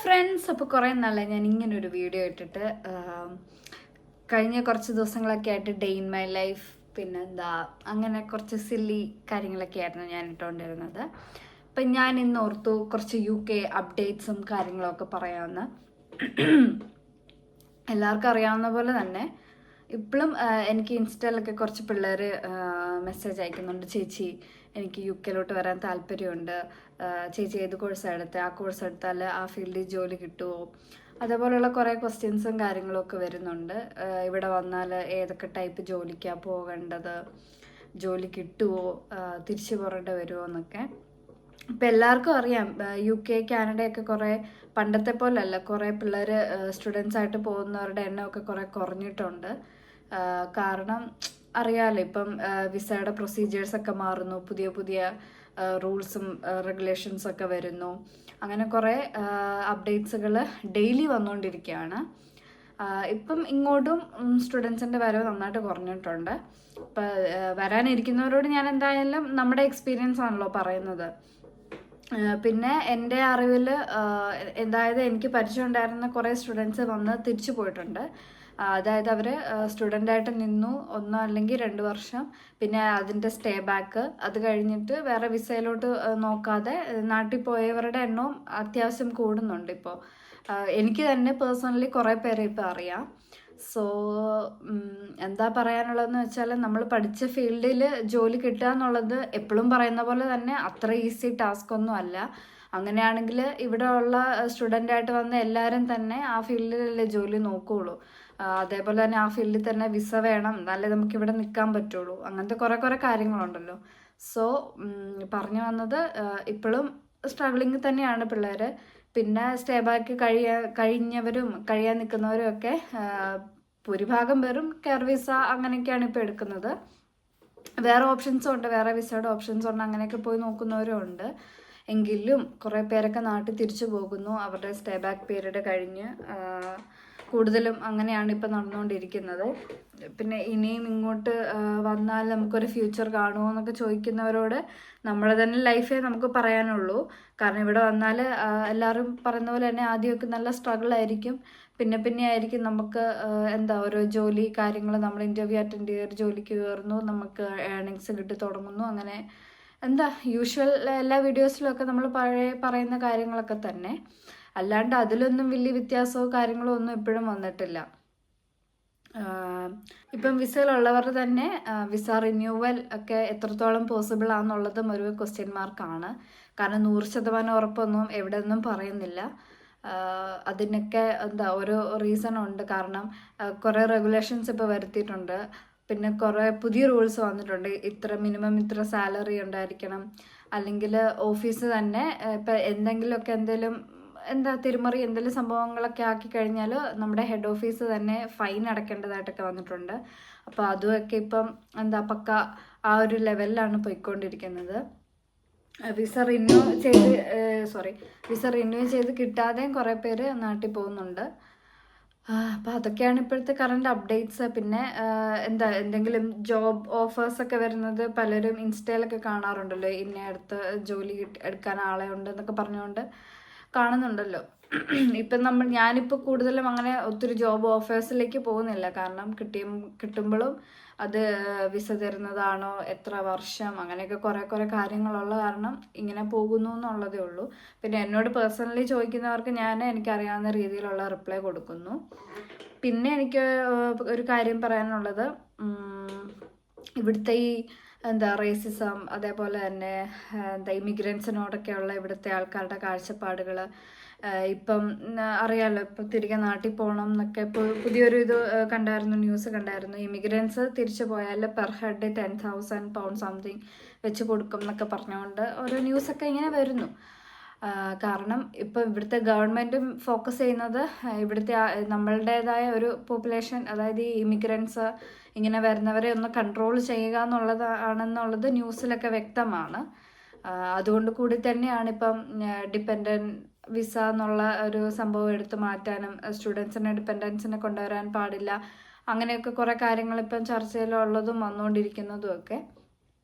Friends, അപ്പോൾ കുറേ നാളെ ഞാൻ ഇങ്ങനൊരു വീഡിയോ ഇട്ടിട്ട് കഴിഞ്ഞ കുറച്ച് ദിവസങ്ങളൊക്കെ ആയിട്ട് ഡേ ഇൻ മൈ ലൈഫ് പിന്നെന്താ അങ്ങനെ കുറച്ച് സില്ലി കാര്യങ്ങളൊക്കെ ആയിരുന്നു ഞാൻ ഇട്ടുകൊണ്ടിരുന്നത്. അപ്പം ഞാൻ ഇന്ന് ഓർത്തു കുറച്ച് UK അപ്ഡേറ്റ്സും കാര്യങ്ങളൊക്കെ പറയാമെന്ന്. എല്ലാവർക്കും അറിയാവുന്ന പോലെ തന്നെ ഇപ്പോഴും എനിക്ക് ഇൻസ്റ്റയിലൊക്കെ കുറച്ച് പിള്ളേർ മെസ്സേജ് അയക്കുന്നുണ്ട്, ചേച്ചി എനിക്ക് UK വരാൻ താല്പര്യമുണ്ട്, ചേച്ചി ഏത് കോഴ്സാണ് എടുത്തത്, ആ കോഴ്സ് എടുത്താൽ ആ ഫീൽഡിൽ ജോലി കിട്ടുമോ, അതേപോലെയുള്ള കുറേ ക്വസ്റ്റ്യൻസും കാര്യങ്ങളും ഒക്കെ വരുന്നുണ്ട്. ഇവിടെ വന്നാൽ ഏതൊക്കെ ടൈപ്പ് ജോലിക്കാണ് പോകേണ്ടത്, ജോലി കിട്ടുമോ, തിരിച്ചു പോരേണ്ടി വരുമോ എന്നൊക്കെ. ഇപ്പം എല്ലാവർക്കും അറിയാം UK കാനഡയൊക്കെ കുറേ പണ്ടത്തെ പോലല്ല, കുറേ പിള്ളേർ സ്റ്റുഡൻസ് ആയിട്ട് പോകുന്നവരുടെ എണ്ണമൊക്കെ കുറേ കുറഞ്ഞിട്ടുണ്ട്. കാരണം അറിയാമല്ലോ, ഇപ്പം വിസയുടെ പ്രൊസീജിയേഴ്സൊക്കെ മാറുന്നു, പുതിയ പുതിയ റൂൾസും റെഗുലേഷൻസൊക്കെ വരുന്നു. അങ്ങനെ കുറേ അപ്ഡേറ്റ്സുകൾ ഡെയിലി വന്നുകൊണ്ടിരിക്കുകയാണ്. ഇപ്പം ഇങ്ങോട്ടും സ്റ്റുഡൻസിൻ്റെ വരവ് നന്നായിട്ട് കുറഞ്ഞിട്ടുണ്ട്. ഇപ്പം വരാനിരിക്കുന്നവരോട് ഞാൻ എന്തായാലും നമ്മുടെ എക്സ്പീരിയൻസ് ആണല്ലോ പറയുന്നത്. പിന്നെ എൻ്റെ അറിവിൽ അതായത് എനിക്ക് പരിചയമുണ്ടായിരുന്ന കുറേ സ്റ്റുഡൻസ് വന്ന് തിരിച്ചു പോയിട്ടുണ്ട്. അതായത് അവർ സ്റ്റുഡൻ്റായിട്ട് നിന്നു 1 അല്ലെങ്കിൽ 2 വർഷം, പിന്നെ അതിൻ്റെ സ്റ്റേ ബാക്ക്, അത് കഴിഞ്ഞിട്ട് വേറെ വിസയിലോട്ട് നോക്കാതെ നാട്ടിൽ പോയവരുടെ എണ്ണവും അത്യാവശ്യം കൂടുന്നുണ്ട് ഇപ്പോൾ. എനിക്ക് തന്നെ പേഴ്സണലി കുറേ പേരെ ഇപ്പോൾ അറിയാം. സോ എന്താ പറയാനുള്ളതെന്ന് വെച്ചാൽ, നമ്മൾ പഠിച്ച ഫീൽഡിൽ ജോലി കിട്ടുക എന്നുള്ളത് എപ്പോഴും പറയുന്ന പോലെ തന്നെ അത്ര ഈസി ടാസ്ക് ഒന്നും അല്ല. അങ്ങനെയാണെങ്കിൽ ഇവിടെ ഉള്ള സ്റ്റുഡൻ്റായിട്ട് വന്ന എല്ലാവരും തന്നെ ആ ഫീൽഡിലല്ലേ ജോലി നോക്കുകയുള്ളൂ. അതേപോലെ തന്നെ ആ ഫീൽഡിൽ തന്നെ വിസ വേണം, എന്നാലേ നമുക്ക് ഇവിടെ നിൽക്കാൻ പറ്റുള്ളൂ. അങ്ങനത്തെ കുറേ കാര്യങ്ങളുണ്ടല്ലോ. സോ പറഞ്ഞു വന്നത്, ഇപ്പോഴും സ്ട്രഗ്ലിങ് തന്നെയാണ് പിള്ളേർ. പിന്നെ സ്റ്റേ ബാക്ക് കഴിഞ്ഞവരും കഴിയാൻ നിൽക്കുന്നവരും ഒക്കെ ഭൂരിഭാഗം പേരും കെയർ വിസ അങ്ങനെയൊക്കെയാണ് ഇപ്പോൾ എടുക്കുന്നത്. വേറെ ഓപ്ഷൻസും ഉണ്ട്, വേറെ വിസയുടെ ഓപ്ഷൻസ് ഉണ്ട്, അങ്ങനെയൊക്കെ പോയി നോക്കുന്നവരും ഉണ്ട്. എങ്കിലും കുറേ പേരൊക്കെ നാട്ടിൽ തിരിച്ചു പോകുന്നു, അവരുടെ സ്റ്റേ ബാക്ക് പീരീഡ് കഴിഞ്ഞ്. കൂടുതലും അങ്ങനെയാണ് ഇപ്പം നടന്നുകൊണ്ടിരിക്കുന്നത്. പിന്നെ ഇനിയും ഇങ്ങോട്ട് വന്നാൽ നമുക്കൊരു ഫ്യൂച്ചർ കാണുമോ എന്നൊക്കെ ചോദിക്കുന്നവരോട് നമ്മുടെ തന്നെ ലൈഫേ നമുക്ക് പറയാനുള്ളൂ. കാരണം ഇവിടെ വന്നാൽ എല്ലാവരും പറയുന്ന പോലെ തന്നെ ആദ്യമൊക്കെ നല്ല സ്ട്രഗിൾ ആയിരിക്കും. പിന്നെ ആയിരിക്കും നമുക്ക് ഓരോ ജോലി കാര്യങ്ങൾ, നമ്മൾ ഇൻ്റർവ്യൂ അറ്റൻഡ് ചെയ്ത് ജോലിക്ക് കയറുന്നു, നമുക്ക് ഏർണിങ്സ് കിട്ടി തുടങ്ങുന്നു. അങ്ങനെ യൂഷ്വൽ എല്ലാ വീഡിയോസിലൊക്കെ നമ്മൾ പറയുന്ന കാര്യങ്ങളൊക്കെ തന്നെ. അല്ലാണ്ട് അതിലൊന്നും വലിയ വ്യത്യാസമോ കാര്യങ്ങളോ ഒന്നും ഇപ്പോഴും വന്നിട്ടില്ല. ഇപ്പം വിസയിലുള്ളവർ തന്നെ വിസ റിന്യൂവൽ ഒക്കെ എത്രത്തോളം പോസിബിൾ ആണെന്നുള്ളതും ഒരു ക്വസ്റ്റ്യൻ മാർക്കാണ്. കാരണം 100% ഉറപ്പൊന്നും എവിടെ നിന്നും പറയുന്നില്ല. അതിനൊക്കെ ഓരോ റീസൺ ഉണ്ട്. കാരണം കുറേ റെഗുലേഷൻസ് ഇപ്പോൾ വരുത്തിയിട്ടുണ്ട്. പിന്നെ കുറേ പുതിയ റൂൾസ് വന്നിട്ടുണ്ട്. മിനിമം ഇത്ര സാലറി ഉണ്ടായിരിക്കണം, അല്ലെങ്കിൽ ഓഫീസ് തന്നെ ഇപ്പം എന്തെങ്കിലും തിരുമറി എന്തെങ്കിലും സംഭവങ്ങളൊക്കെ ആക്കി കഴിഞ്ഞാൽ നമ്മുടെ ഹെഡ് ഓഫീസ് തന്നെ ഫൈൻ അടയ്ക്കേണ്ടതായിട്ടൊക്കെ വന്നിട്ടുണ്ട്. അപ്പോൾ അതുമൊക്കെ ഇപ്പം പക്ക ആ ഒരു ലെവലിലാണ് പോയിക്കൊണ്ടിരിക്കുന്നത്. വിസ റിന്യൂ ചെയ്ത് കിട്ടാതെയും കുറേ പേര് നാട്ടിൽ പോകുന്നുണ്ട്. അപ്പോൾ അതൊക്കെയാണ് ഇപ്പോഴത്തെ കറണ്ട് അപ്ഡേറ്റ്സ്. പിന്നെ എന്തെങ്കിലും ജോബ് ഓഫേഴ്സൊക്കെ വരുന്നത് പലരും ഇൻസ്റ്റയിലൊക്കെ കാണാറുണ്ടല്ലോ, ഇന്ന അടുത്ത് ജോലി എടുക്കാൻ ആളെ ഉണ്ട് എന്നൊക്കെ പറഞ്ഞുകൊണ്ട് കാണുന്നുണ്ടല്ലോ. ഇപ്പം ഞാനിപ്പോൾ കൂടുതലും അങ്ങനെ ഒത്തിരി ജോബ് ഓഫേഴ്സിലേക്ക് പോകുന്നില്ല. കാരണം കിട്ടുമ്പോഴും അത് വിസ തരുന്നതാണോ, എത്ര വർഷം, അങ്ങനെയൊക്കെ കുറേ കാര്യങ്ങളുള്ള കാരണം ഇങ്ങനെ പോകുന്നു എന്നുള്ളതേ ഉള്ളൂ. പിന്നെ എന്നോട് പേഴ്സണലി ചോദിക്കുന്നവർക്ക് എനിക്കറിയാവുന്ന രീതിയിലുള്ള റിപ്ലൈ കൊടുക്കുന്നു. പിന്നെ എനിക്ക് ഒരു കാര്യം പറയാനുള്ളത്, ഇവിടുത്തെ ഈ റേസിസം, അതേപോലെ തന്നെ ഇമിഗ്രൻസിനോടൊക്കെയുള്ള ഇവിടുത്തെ ആൾക്കാരുടെ കാഴ്ചപ്പാടുകൾ, ഇപ്പം അറിയാമല്ലോ, ഇപ്പം തിരികെ നാട്ടിൽ പോകണം എന്നൊക്കെ ഇപ്പോൾ പുതിയൊരു ന്യൂസ് കണ്ടായിരുന്നു. ഇമിഗ്രൻസ് തിരിച്ചു പോയാൽ പെർ ഹെഡ് 10,000 പൗണ്ട് സംതിങ് വെച്ച് കൊടുക്കും എന്നൊക്കെ പറഞ്ഞുകൊണ്ട് ഓരോ ന്യൂസൊക്കെ ഇങ്ങനെ വരുന്നു. കാരണം ഇപ്പം ഇവിടുത്തെ ഗവൺമെൻറ്റും ഫോക്കസ് ചെയ്യുന്നത് ഇവിടുത്തെ നമ്മളുടേതായ ഒരു പോപ്പുലേഷൻ, അതായത് ഈ ഇമിഗ്രൻസ് ഇങ്ങനെ വരുന്നവരെ ഒന്ന് കൺട്രോൾ ചെയ്യുക എന്നുള്ളത് ന്യൂസിലൊക്കെ വ്യക്തമാണ്. അതുകൊണ്ട് കൂടി തന്നെയാണ് ഇപ്പം ഡിപ്പെൻഡൻറ്റ് വിസ എന്നുള്ള ഒരു സംഭവം എടുത്തു മാറ്റാനും, സ്റ്റുഡൻസിനെ ഡിപ്പെൻഡൻസിനെ കൊണ്ടുവരാൻ പാടില്ല, അങ്ങനെയൊക്കെ കുറേ കാര്യങ്ങൾ ഇപ്പം ചർച്ചയിലുള്ളതും വന്നുകൊണ്ടിരിക്കുന്നതും ഒക്കെ.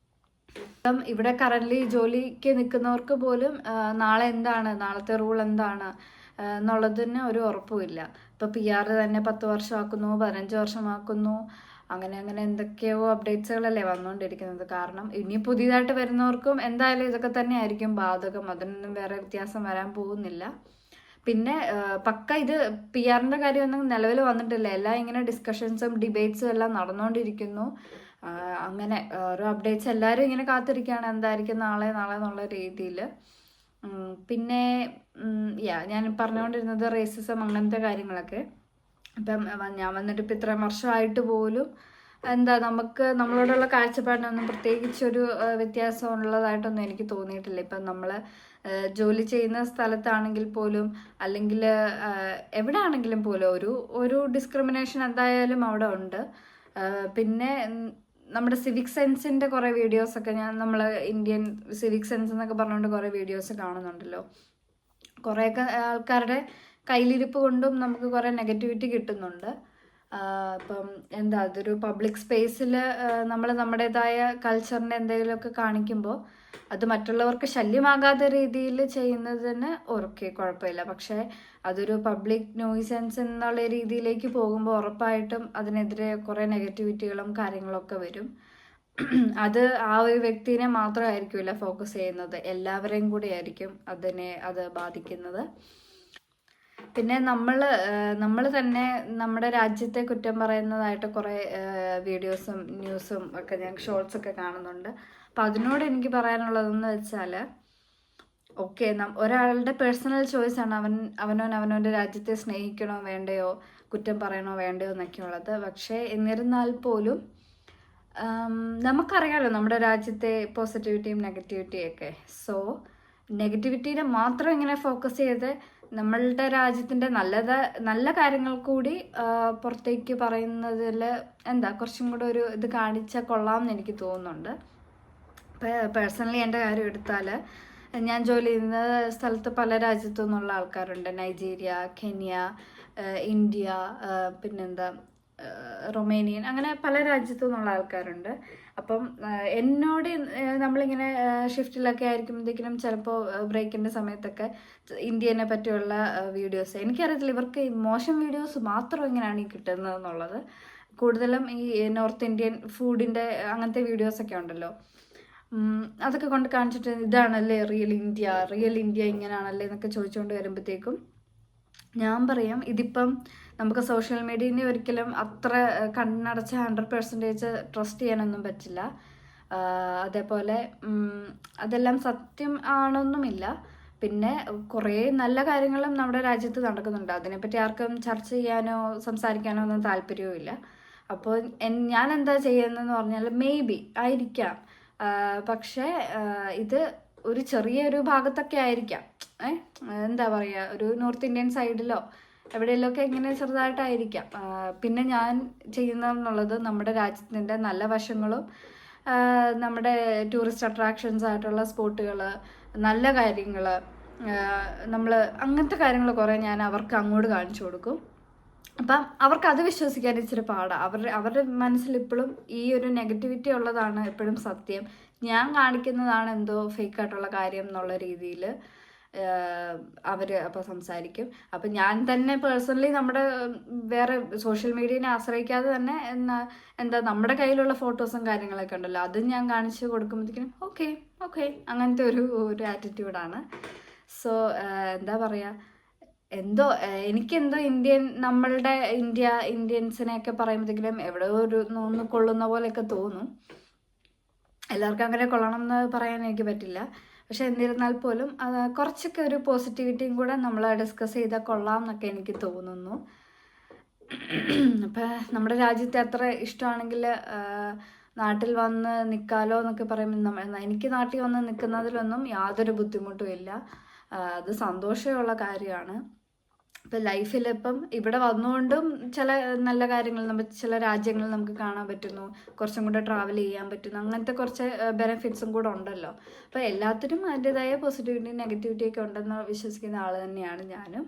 ഇപ്പം ഇവിടെ കറൻ്റ്ലി ജോലിക്ക് നിൽക്കുന്നവർക്ക് പോലും നാളെ എന്താണ്, നാളത്തെ റൂൾ എന്താണ് എന്നുള്ളതിന് ഒരു ഉറപ്പുമില്ല. ഇപ്പോൾ PR തന്നെ 10 വർഷമാക്കുന്നു, 15 വർഷമാക്കുന്നു, അങ്ങനെ അങ്ങനെ എന്തൊക്കെയോ അപ്ഡേറ്റ്സുകളല്ലേ വന്നുകൊണ്ടിരിക്കുന്നത്. കാരണം ഇനി പുതിയതായിട്ട് വരുന്നവർക്കും എന്തായാലും ഇതൊക്കെ തന്നെ ആയിരിക്കും ബാധകം. അതിനൊന്നും വേറെ വ്യത്യാസം വരാൻ പോകുന്നില്ല. പിന്നെ പക്ക ഇത് PR-ൻ്റെ കാര്യമൊന്നും നിലവിൽ വന്നിട്ടില്ല. എല്ലാം ഇങ്ങനെ ഡിസ്കഷൻസും ഡിബേറ്റ്സും എല്ലാം നടന്നുകൊണ്ടിരിക്കുന്നു. അങ്ങനെ ഓരോ അപ്ഡേറ്റ്സ് എല്ലാവരും ഇങ്ങനെ കാത്തിരിക്കുകയാണ് എന്തായിരിക്കും നാളെ നാളെ എന്നുള്ള രീതിയിൽ. പിന്നെ ഞാൻ പറഞ്ഞുകൊണ്ടിരുന്നത് റേസിസം അങ്ങനത്തെ കാര്യങ്ങളൊക്കെ. ഇപ്പം ഞാൻ വന്നിട്ട് ഇപ്പം ഇത്രയും വർഷമായിട്ട് പോലും എന്താ നമുക്ക് നമ്മളോടുള്ള കാഴ്ചപ്പാടിനൊന്നും പ്രത്യേകിച്ചൊരു വ്യത്യാസം ഉള്ളതായിട്ടൊന്നും എനിക്ക് തോന്നിയിട്ടില്ല. ഇപ്പം നമ്മൾ ജോലി ചെയ്യുന്ന സ്ഥലത്താണെങ്കിൽ പോലും അല്ലെങ്കിൽ എവിടെ ആണെങ്കിലും പോലും ഒരു ഡിസ്ക്രിമിനേഷൻ എന്തായാലും അവിടെ ഉണ്ട്. പിന്നെ നമ്മുടെ സിവിക് സെൻസിൻ്റെ കുറേ വീഡിയോസൊക്കെ നമ്മൾ ഇന്ത്യൻ സിവിക് സെൻസ് എന്നൊക്കെ പറഞ്ഞുകൊണ്ട് കുറേ വീഡിയോസ് കാണുന്നുണ്ടല്ലോ. കുറേയൊക്കെ ആൾക്കാരുടെ കയ്യിലിരിപ്പ് കൊണ്ടും നമുക്ക് കുറേ നെഗറ്റിവിറ്റി കിട്ടുന്നുണ്ട്. ഇപ്പം എന്താ അതൊരു പബ്ലിക് സ്പേസിൽ നമ്മൾ നമ്മുടേതായ കൾച്ചറിൻ്റെ എന്തെങ്കിലുമൊക്കെ കാണിക്കുമ്പോൾ അത് മറ്റുള്ളവർക്ക് ശല്യമാകാത്ത രീതിയിൽ ചെയ്യുന്നതിന് ഓക്കെ കുഴപ്പമില്ല. പക്ഷേ അതൊരു പബ്ലിക് ന്യൂസൻസ് എന്നുള്ള രീതിയിലേക്ക് പോകുമ്പോൾ ഉറപ്പായിട്ടും അതിനെതിരെ കുറേ നെഗറ്റിവിറ്റികളും കാര്യങ്ങളൊക്കെ വരും. അത് ആ ഒരു വ്യക്തിനെ മാത്രമായിരിക്കില്ല ഫോക്കസ് ചെയ്യുന്നത്, എല്ലാവരെയും കൂടി ആയിരിക്കും അത് ബാധിക്കുന്നത്. പിന്നെ നമ്മൾ തന്നെ നമ്മുടെ രാജ്യത്തെ കുറ്റം പറയുന്നതായിട്ട് കുറേ വീഡിയോസും ന്യൂസും ഒക്കെ ഞാൻ ഷോർട്സൊക്കെ കാണുന്നുണ്ട്. അപ്പം അതിനോട് എനിക്ക് പറയാനുള്ളതെന്ന് വെച്ചാൽ ഓക്കെ, ഒരാളുടെ പേഴ്സണൽ ചോയ്സാണ് അവനവൻ്റെ രാജ്യത്തെ സ്നേഹിക്കണോ വേണ്ടയോ, കുറ്റം പറയണോ വേണ്ടയോ എന്നൊക്കെയുള്ളത്. പക്ഷേ എന്നിരുന്നാൽ പോലും നമുക്കറിയാമല്ലോ നമ്മുടെ രാജ്യത്തെ പോസിറ്റിവിറ്റിയും നെഗറ്റിവിറ്റിയൊക്കെ. സോ നെഗറ്റിവിറ്റീനെ മാത്രം ഇങ്ങനെ ഫോക്കസ് ചെയ്ത് നമ്മളുടെ രാജ്യത്തിൻ്റെ നല്ല കാര്യങ്ങൾ കൂടി പുറത്തേക്ക് പറയുന്നതിൽ കുറച്ചും കൂടെ ഒരു ഇത് കാണിച്ചാൽ കൊള്ളാം എന്ന് എനിക്ക് തോന്നുന്നുണ്ട്. പേഴ്സണലി എൻ്റെ കാര്യം എടുത്താൽ ഞാൻ ജോലി ചെയ്യുന്ന സ്ഥലത്ത് പല രാജ്യത്തു നിന്നുള്ള ആൾക്കാരുണ്ട്. നൈജീരിയ, കെന്യ, ഇന്ത്യ, പിന്നെന്താ റൊമേനിയൻ, അങ്ങനെ പല രാജ്യത്തു നിന്നുള്ള ആൾക്കാരുണ്ട്. അപ്പം എന്നോട് നമ്മളിങ്ങനെ ഷിഫ്റ്റിലൊക്കെ ആയിരിക്കുമ്പോഴത്തേക്കിനും ചിലപ്പോൾ ബ്രേക്കിൻ്റെ സമയത്തൊക്കെ ഇന്ത്യനെ പറ്റിയുള്ള വീഡിയോസ്, എനിക്കറിയത്തില്ല ഇവർക്ക് മോശം വീഡിയോസ് മാത്രം എങ്ങനെയാണ് ഈ കിട്ടുന്നത് എന്നുള്ളത്. കൂടുതലും ഈ നോർത്ത് ഇന്ത്യൻ ഫുഡിൻ്റെ അങ്ങനത്തെ വീഡിയോസൊക്കെ ഉണ്ടല്ലോ, അതൊക്കെ കൊണ്ട് കാണിച്ചിട്ട് ഇതാണല്ലേ റിയൽ ഇന്ത്യ ഇങ്ങനെയാണല്ലേ എന്നൊക്കെ ചോദിച്ചുകൊണ്ട് വരുമ്പോഴത്തേക്കും ഞാൻ പറയും ഇതിപ്പം നമുക്ക് സോഷ്യൽ മീഡിയനെ ഒരിക്കലും അത്ര കണ്ണടച്ച് 100% ട്രസ്റ്റ് ചെയ്യാനൊന്നും പറ്റില്ല. അതേപോലെ അതെല്ലാം സത്യം ആണൊന്നുമില്ല. പിന്നെ കുറേ നല്ല കാര്യങ്ങളും നമ്മുടെ രാജ്യത്ത് നടക്കുന്നുണ്ട്. അതിനെപ്പറ്റി ആർക്കും ചർച്ച ചെയ്യാനോ സംസാരിക്കാനോ ഒന്നും താല്പര്യവുമില്ല. അപ്പോൾ ഞാൻ എന്താ ചെയ്യുന്നതെന്ന് പറഞ്ഞാൽ മേ ബി ആയിരിക്കാം, പക്ഷേ ഇത് ഒരു ചെറിയൊരു ഭാഗത്തൊക്കെ ആയിരിക്കാം. എന്താ പറയുക, ഒരു നോർത്ത് ഇന്ത്യൻ സൈഡിലോ എവിടെയെങ്കിലുമൊക്കെ ഇങ്ങനെ ചെറുതായിട്ടായിരിക്കാം. പിന്നെ ഞാൻ ചെയ്യുന്നതെന്നുള്ളത് നമ്മുടെ രാജ്യത്തിൻ്റെ നല്ല വശങ്ങളും നമ്മുടെ ടൂറിസ്റ്റ് അട്രാക്ഷൻസ് ആയിട്ടുള്ള സ്പോട്ടുകൾ, നല്ല കാര്യങ്ങൾ, നമ്മൾ അങ്ങനത്തെ കാര്യങ്ങൾ കുറേ ഞാൻ അവർക്ക് അങ്ങോട്ട് കാണിച്ചു കൊടുക്കും. അപ്പം അവർക്ക് അത് വിശ്വസിക്കാൻ ഇച്ചിരി പാടാണ്. അവരുടെ മനസ്സിൽ ഇപ്പോഴും ഈ ഒരു നെഗറ്റിവിറ്റി ഉള്ളതാണ് എപ്പോഴും സത്യം, ഞാൻ കാണിക്കുന്നതാണ് എന്തോ ഫേക്കായിട്ടുള്ള കാര്യം എന്നുള്ള രീതിയിൽ അവർ അപ്പോൾ സംസാരിക്കും. അപ്പം ഞാൻ തന്നെ പേഴ്സണലി നമ്മുടെ വേറെ സോഷ്യൽ മീഡിയനെ ആശ്രയിക്കാതെ തന്നെ നമ്മുടെ കയ്യിലുള്ള ഫോട്ടോസും കാര്യങ്ങളൊക്കെ ഉണ്ടല്ലോ, അതും ഞാൻ കാണിച്ച് കൊടുക്കുമ്പോഴത്തേക്കും ഓക്കെ അങ്ങനത്തെ ഒരു ആറ്റിറ്റ്യൂഡാണ്. സോ എന്താ പറയുക, എനിക്കെന്തോ നമ്മളുടെ ഇന്ത്യൻസിനെയൊക്കെ പറയുമ്പോഴത്തേക്കും എവിടെയോ ഒന്ന് കൊള്ളുന്ന പോലെയൊക്കെ തോന്നും. എല്ലാവർക്കും അങ്ങനെ കൊള്ളണം എന്ന് പറയാൻ എനിക്ക് പറ്റില്ല. പക്ഷെ എന്നിരുന്നാൽ പോലും കുറച്ചൊക്കെ ഒരു പോസിറ്റിവിറ്റിയും കൂടെ നമ്മൾ ഡിസ്കസ് ചെയ്താൽ കൊള്ളാം എന്നൊക്കെ എനിക്ക് തോന്നുന്നു. അപ്പം നമ്മുടെ രാജ്യത്തെ അത്ര ഇഷ്ടമാണെങ്കിൽ നാട്ടിൽ വന്ന് നിൽക്കാമല്ലോ എന്നൊക്കെ പറയുമ്പോൾ എനിക്ക് നാട്ടിൽ വന്ന് നിൽക്കുന്നതിലൊന്നും യാതൊരു ബുദ്ധിമുട്ടും ഇല്ല. അത് സന്തോഷമുള്ള കാര്യമാണ്. ഇപ്പം ലൈഫിലിപ്പം ഇവിടെ വന്നുകൊണ്ടും ചില നല്ല കാര്യങ്ങൾ ചില രാജ്യങ്ങളിൽ നമുക്ക് കാണാൻ പറ്റുന്നു, കുറച്ചും കൂടെ ട്രാവൽ ചെയ്യാൻ പറ്റുന്നു, അങ്ങനത്തെ കുറച്ച് ബെനിഫിറ്റ്സും കൂടെ ഉണ്ടല്ലോ. അപ്പോൾ എല്ലാത്തിനും അതിൻ്റെതായ പോസിറ്റിവിറ്റി നെഗറ്റിവിറ്റിയൊക്കെ ഉണ്ടെന്ന് വിശ്വസിക്കുന്ന ആൾ തന്നെയാണ് ഞാനും.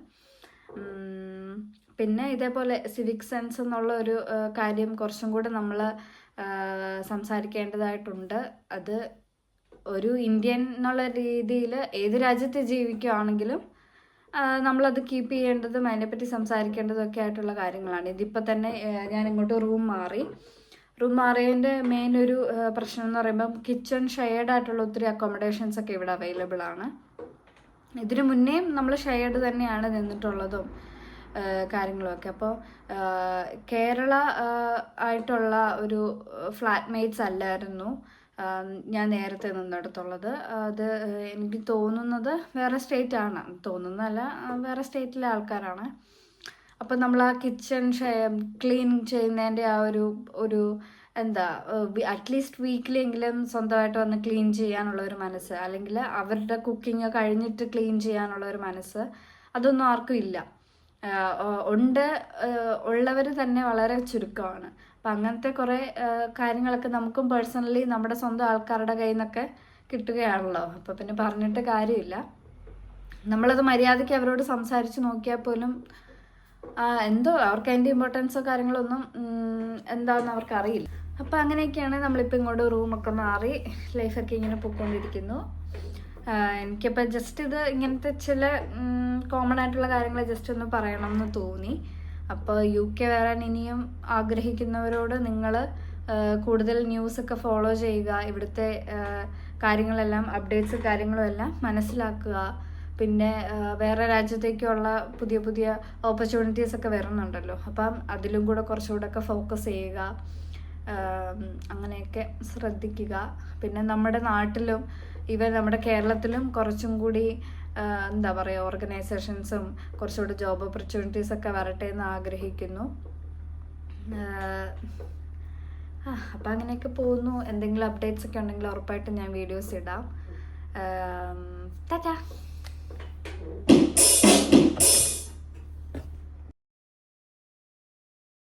പിന്നെ ഇതേപോലെ സിവിക് സെൻസ് എന്നുള്ള ഒരു കാര്യം കുറച്ചും കൂടെ നമ്മൾ സംസാരിക്കേണ്ടതായിട്ടുണ്ട്. അത് ഒരു ഇന്ത്യൻ എന്നുള്ള രീതിയിൽ ഏത് രാജ്യത്ത് ജീവിക്കുകയാണെങ്കിലും നമ്മളത് കീപ്പ് ചെയ്യേണ്ടതും അതിനെപ്പറ്റി സംസാരിക്കേണ്ടതും ഒക്കെ ആയിട്ടുള്ള കാര്യങ്ങളാണ്. ഇതിപ്പോൾ തന്നെ ഞാൻ ഇങ്ങോട്ട് റൂം മാറിയതിൻ്റെ മെയിൻ ഒരു പ്രശ്നം എന്ന് പറയുമ്പം കിച്ചൺ ഷെയർഡ് ആയിട്ടുള്ള ഒത്തിരി അക്കോമഡേഷൻസ് ഒക്കെ ഇവിടെ അവൈലബിൾ ആണ്. ഇതിനു മുന്നേയും നമ്മൾ ഷെയർഡ് തന്നെയാണ് നിന്നിട്ടുള്ളതും കാര്യങ്ങളുമൊക്കെ. അപ്പോൾ കേരള ആയിട്ടുള്ള ഒരു ഫ്ലാറ്റ് മേറ്റ്സ് അല്ലായിരുന്നു ഞാൻ നേരത്തെ നിന്നിടത്തുള്ളത്. അത് എനിക്ക് തോന്നുന്നത് വേറെ സ്റ്റേറ്റാണ്, തോന്നുന്നതല്ല, വേറെ സ്റ്റേറ്റിലെ ആൾക്കാരാണ്. അപ്പം നമ്മൾ ആ കിച്ചൺ ക്ലീൻ ചെയ്യുന്നതിൻ്റെ ആ ഒരു എന്താ അറ്റ്ലീസ്റ്റ് വീക്കിലി എങ്കിലും സ്വന്തമായിട്ട് വന്ന് ക്ലീൻ ചെയ്യാനുള്ള ഒരു മനസ്സ്, അല്ലെങ്കിൽ അവരുടെ കുക്കിംഗ് കഴിഞ്ഞിട്ട് ക്ലീൻ ചെയ്യാനുള്ള ഒരു മനസ്സ്, അതൊന്നും ആർക്കും ഇല്ല. ഉള്ളവർ തന്നെ വളരെ ചുരുക്കമാണ്. അപ്പം അങ്ങനത്തെ കുറേ കാര്യങ്ങളൊക്കെ നമുക്കും പേഴ്സണലി നമ്മുടെ സ്വന്തം ആൾക്കാരുടെ കയ്യിൽ നിന്നൊക്കെ കിട്ടുകയാണല്ലോ. അപ്പോൾ പിന്നെ പറഞ്ഞിട്ട് കാര്യമില്ല. നമ്മളത് മര്യാദയ്ക്ക് അവരോട് സംസാരിച്ച് നോക്കിയാൽ പോലും എന്തോ അവർക്ക് അതിൻ്റെ ഇമ്പോർട്ടൻസോ കാര്യങ്ങളൊന്നും എന്താണെന്ന് അവർക്കറിയില്ല. അപ്പോൾ അങ്ങനെയൊക്കെയാണ് നമ്മളിപ്പോൾ ഇങ്ങോട്ട് റൂമൊക്കെ മാറി ലൈഫൊക്കെ ഇങ്ങനെ പോയിക്കൊണ്ടിരിക്കുന്നു. എനിക്കിപ്പോൾ ജസ്റ്റ് ഇത് ഇങ്ങനത്തെ ചില കോമൺ ആയിട്ടുള്ള കാര്യങ്ങൾ ജസ്റ്റ് ഒന്ന് പറയണം എന്ന് തോന്നി. അപ്പോൾ UK വരാൻ ഇനിയും ആഗ്രഹിക്കുന്നവരോട് നിങ്ങൾ കൂടുതൽ ന്യൂസൊക്കെ ഫോളോ ചെയ്യുക, ഇവിടുത്തെ കാര്യങ്ങളെല്ലാം അപ്ഡേറ്റ്സ് കാര്യങ്ങളും എല്ലാം മനസ്സിലാക്കുക. പിന്നെ വേറെ രാജ്യത്തേക്കുള്ള പുതിയ പുതിയ ഓപ്പർച്യൂണിറ്റീസ് ഒക്കെ വരുന്നുണ്ടല്ലോ, അപ്പം അതിലും കൂടെ കുറച്ചുകൂടെ ഒക്കെ ഫോക്കസ് ചെയ്യുക, അങ്ങനെയൊക്കെ ശ്രദ്ധിക്കുക. പിന്നെ നമ്മുടെ നാട്ടിലും നമ്മുടെ കേരളത്തിലും കുറച്ചും കൂടി എന്താ പറയുക ഓർഗനൈസേഷൻസും കുറച്ചുകൂടി ജോബ് ഓപ്പർച്യൂണിറ്റീസൊക്കെ വരട്ടെ എന്ന് ആഗ്രഹിക്കുന്നു. അപ്പം അങ്ങനെയൊക്കെ പോകുന്നു. എന്തെങ്കിലും അപ്ഡേറ്റ്സ് ഒക്കെ ഉണ്ടെങ്കിൽ ഉറപ്പായിട്ടും ഞാൻ വീഡിയോസ് ഇടാം. ടാറ്റാ.